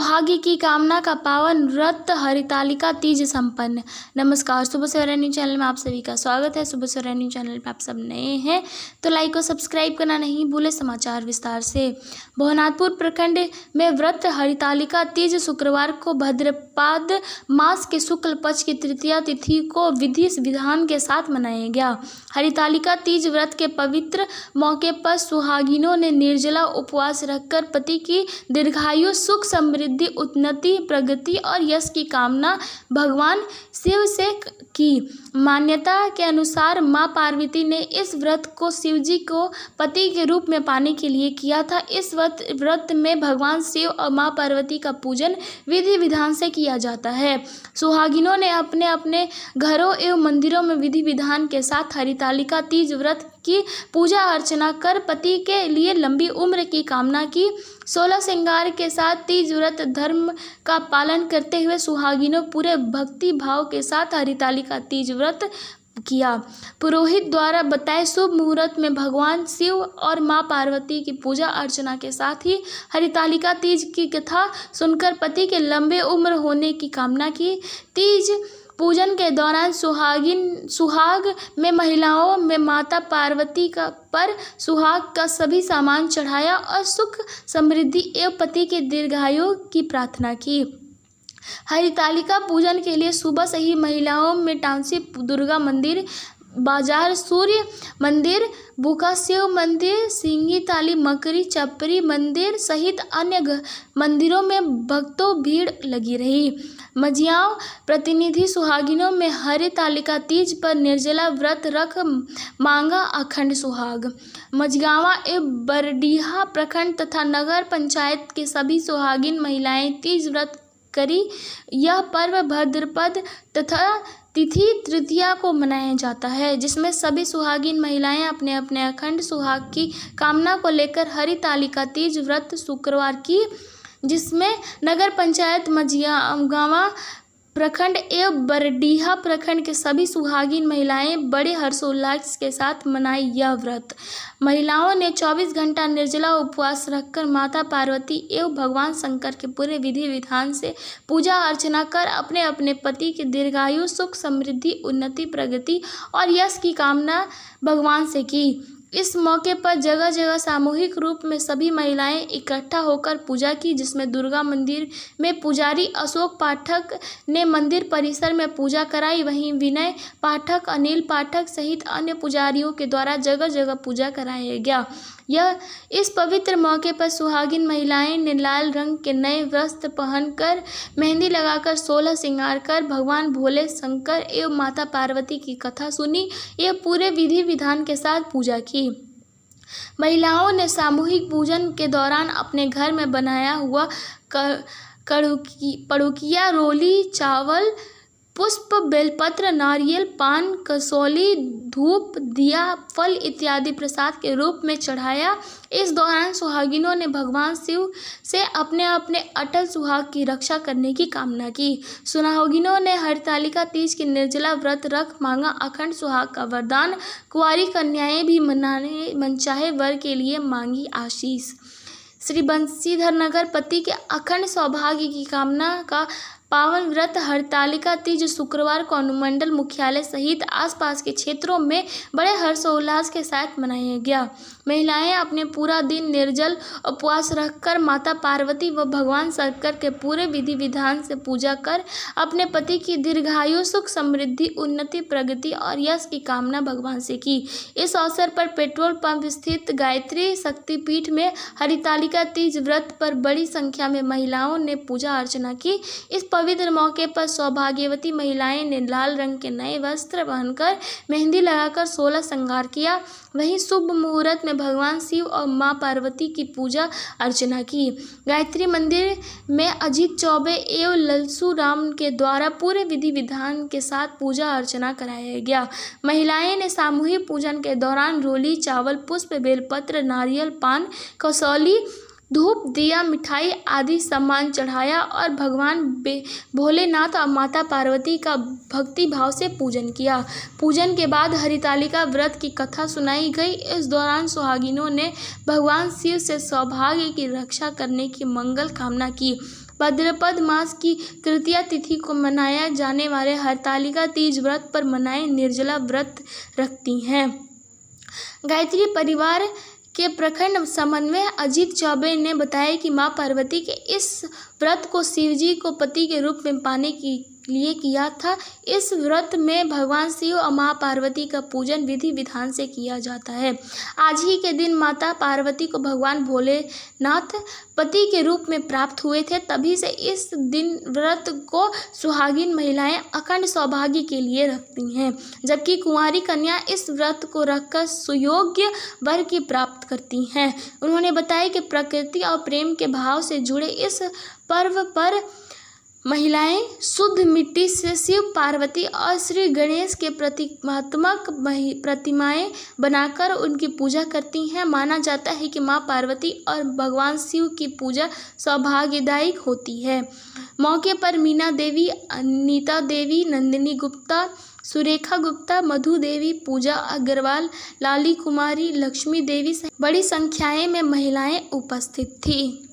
सौभाग्य की कामना का पावन व्रत हरितालिका तीज संपन्न। नमस्कार, सुबह सवेरा न्यूज चैनल में आप सभी का स्वागत है। सुबह सवेरा न्यूज चैनल पे आप सब नए हैं तो लाइक और सब्सक्राइब करना नहीं भूले। समाचार विस्तार से। भवनाथपुर प्रखंड में व्रत हरितालिका तीज शुक्रवार को भाद्रपद मास के शुक्ल पक्ष की तृतीया तिथि को विधि विधान के साथ मनाया गया। हरितालिका तीज व्रत के पवित्र मौके पर सुहागिनों ने निर्जला उपवास रखकर पति की दीर्घायु, सुख, समृद्धि, उन्नति, प्रगति और यश की कामना भगवान शिव से की। मान्यता के अनुसार मां पार्वती ने इस व्रत को शिवजी को पति के रूप में पाने के लिए किया था। इस व्रत में भगवान शिव और मां पार्वती का पूजन विधि विधान से किया जाता है। सुहागिनों ने अपने अपने घरों एवं मंदिरों में विधि विधान के साथ हरितालिका तीज व्रत की पूजा अर्चना कर पति के लिए लंबी उम्र की कामना की। 16 श्रृंगार के साथ तीज व्रत धर्म का पालन करते हुए सुहागिनों पूरे भक्ति भाव के साथ हरितालिका तीज व्रत किया। पुरोहित द्वारा बताए शुभ मुहूर्त में भगवान शिव और मां पार्वती की पूजा अर्चना के साथ ही हरितालिका तीज की कथा सुनकर पति के लंबे उम्र होने की कामना की। तीज पूजन के दौरान सुहाग में महिलाओं में माता पार्वती पर सुहाग का सभी सामान चढ़ाया और सुख, समृद्धि एवं पति के दीर्घायु की प्रार्थना की। हरितालिका पूजन के लिए सुबह से ही महिलाओं में टाउनशिप दुर्गा मंदिर, बाजार सूर्य मंदिर, बुका शिव मंदिर, सिंगी ताली मकरी चपरी मंदिर सहित अन्य मंदिरों में भक्तों भीड़ लगी रही। मझियाओं प्रतिनिधि सुहागिनों में हरितालिका तीज पर निर्जला व्रत रख मांगा अखंड सुहाग। मझगावा एवं बरडीहा प्रखंड तथा नगर पंचायत के सभी सुहागिन महिलाएं तीज व्रत करी। यह पर्व भाद्रपद तथा तिथि तृतीया को मनाया जाता है, जिसमें सभी सुहागिन महिलाएं अपने अपने अखंड सुहाग की कामना को लेकर हरितालिका तीज व्रत शुक्रवार की, जिसमें नगर पंचायत मझगावा प्रखंड एवं बरडीहा प्रखंड के सभी सुहागिन महिलाएं बड़े हर्षोल्लास के साथ मनाई यह व्रत। महिलाओं ने 24 घंटा निर्जला उपवास रखकर माता पार्वती एवं भगवान शंकर के पूरे विधि विधान से पूजा अर्चना कर अपने अपने पति की दीर्घायु, सुख, समृद्धि, उन्नति, प्रगति और यश की कामना भगवान से की। इस मौके पर जगह जगह सामूहिक रूप में सभी महिलाएं इकट्ठा होकर पूजा की, जिसमें दुर्गा मंदिर में पुजारी अशोक पाठक ने मंदिर परिसर में पूजा कराई। वहीं विनय पाठक, अनिल पाठक सहित अन्य पुजारियों के द्वारा जगह जगह पूजा कराया गया। इस पवित्र मौके पर सुहागिन महिलाएं ने लाल रंग के नए वस्त्र पहनकर मेहंदी लगाकर 16 श्रृंगार कर भगवान भोले शंकर एवं माता पार्वती की कथा सुनी एवं पूरे विधि विधान के साथ पूजा की। महिलाओं ने सामूहिक पूजन के दौरान अपने घर में बनाया हुआ पड़ुकिया, रोली, चावल, पुष्प, बेलपत्र, नारियल, पान, कसौली, धूप, दिया, फल इत्यादि प्रसाद के रूप में चढ़ाया। इस दौरान सुहागिनों ने भगवान शिव से अपने अपने अटल सुहाग की रक्षा करने की कामना की। सुहागिनों ने हरितालिका तीज की निर्जला व्रत रख मांगा अखंड सुहाग का वरदान। कुंवारी कन्याएं भी मनचाहे वर के लिए मांगी आशीष। श्री बंशीधर नगर पति के अखंड सौभाग्य की कामना का पावन व्रत हरितालिका तीज शुक्रवार को अनुमंडल मुख्यालय सहित आसपास के क्षेत्रों में बड़े हर्षोल्लास के साथ मनाया गया। महिलाएं अपने पूरा दिन निर्जल उपवास रखकर माता पार्वती व भगवान शंकर के पूरे विधि विधान से पूजा कर अपने पति की दीर्घायु, सुख, समृद्धि, उन्नति, प्रगति और यश की कामना भगवान से की। इस अवसर पर पेट्रोल पंप स्थित गायत्री शक्तिपीठ में हरितालिका तीज व्रत पर बड़ी संख्या में महिलाओं ने पूजा अर्चना की। इस पवित्र मौके पर सौभाग्यवती महिलाएं ने लाल रंग के नए वस्त्र पहनकर मेहंदी लगाकर 16 श्रृंगार किया। वहीं शुभ मुहूर्त में भगवान शिव और मां पार्वती की पूजा अर्चना की। गायत्री मंदिर में अजीत चौबे एवं ललसू राम के द्वारा पूरे विधि विधान के साथ पूजा अर्चना कराया गया। महिलाएं ने सामूहिक पूजन के दौरान रोली, चावल, पुष्प, बेलपत्र, नारियल, पान, कसौली, धूप, दिया, मिठाई आदि सामान चढ़ाया और भगवान भोलेनाथ और माता पार्वती का भक्ति भाव से पूजन किया। पूजन के बाद हरितालिका व्रत की कथा सुनाई गई। इस दौरान सुहागिनों ने भगवान शिव से सौभाग्य की रक्षा करने की मंगल कामना की। भाद्रपद मास की तृतीया तिथि को मनाया जाने वाले हरतालिका तीज व्रत पर महिलाएं निर्जला व्रत रखती हैं। गायत्री परिवार के प्रखंड समन्वय अजीत चौबे ने बताया कि मां पार्वती के इस व्रत को शिवजी को पति के रूप में पाने के लिए किया था। इस व्रत में भगवान शिव और मां पार्वती का पूजन विधि विधान से किया जाता है। आज ही के दिन माता पार्वती को भगवान भोलेनाथ पति के रूप में प्राप्त हुए थे। तभी से इस दिन व्रत को सुहागिन महिलाएं अखंड सौभाग्य के लिए रखती हैं, जबकि कुंवारी कन्या इस व्रत को रखकर सुयोग्य वर की प्राप्त करती हैं। उन्होंने बताया कि प्रकृति और प्रेम के भाव से जुड़े इस पर्व पर महिलाएं शुद्ध मिट्टी से शिव पार्वती और श्री गणेश के प्रतीकात्मक प्रतिमाएं बनाकर उनकी पूजा करती हैं। माना जाता है कि मां पार्वती और भगवान शिव की पूजा सौभाग्यदायक होती है। मौके पर मीना देवी, अनीता देवी, नंदिनी गुप्ता, सुरेखा गुप्ता, मधु देवी, पूजा अग्रवाल, लाली कुमारी, लक्ष्मी देवी सहित बड़ी संख्याएं में महिलाएं उपस्थित थीं।